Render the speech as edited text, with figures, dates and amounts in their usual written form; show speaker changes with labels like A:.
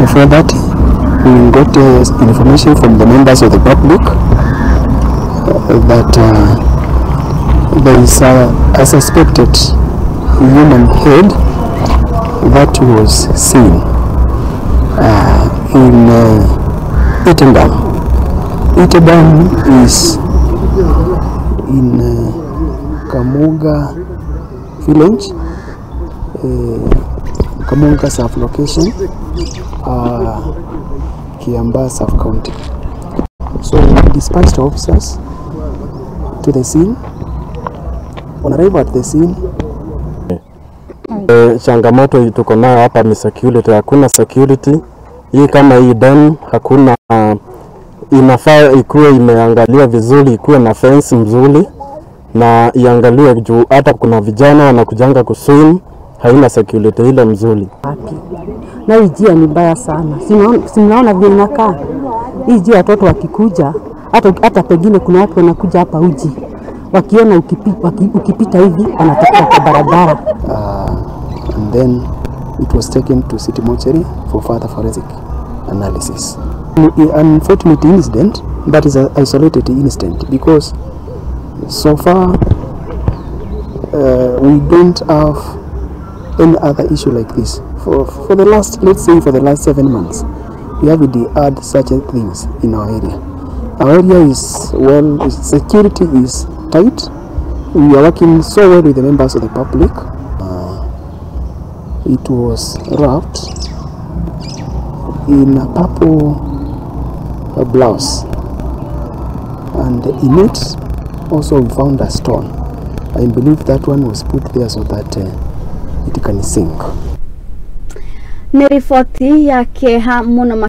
A: Before that, we got information from the members of the public that there is a suspected human head that was seen in Kiambaa. Kiambaa is in Kamuga village, Kamuga sub-location, Kiambaa sub-county. So we dispatched officers to the scene. On arrival at the scene,
B: changamoto tuko nayo hapa ni security. Hakuna security. Hii kama hii dam hakuna, inafaa ikuwe imeangalia vizuri, ikuwe na fence mzuri na iangaliwe juu hata kuna vijana wanakujanga kuswim, haina security ile mzuri.
C: Na hii njia ni mbaya sana. Sinaona vile inakaa. Hii njia watoto wakikuja, hata pengine kuna watu wanakuja hapa uji. Wakiona ukipita hivi anatoka kwa barabara.
A: And then it was taken to city mortuary for further forensic analysis. An unfortunate incident, that is an isolated incident, because so far we don't have any other issue like this. For the last, let's say for the last 7 months, we haven't had such things in our area. Our area is well, security is tight. We are working so well with the members of the public. It was wrapped in a purple blouse, and in it also we found a stone. I believe that one was put there so that it can sink.
D: Ni ripoti ya kieha muno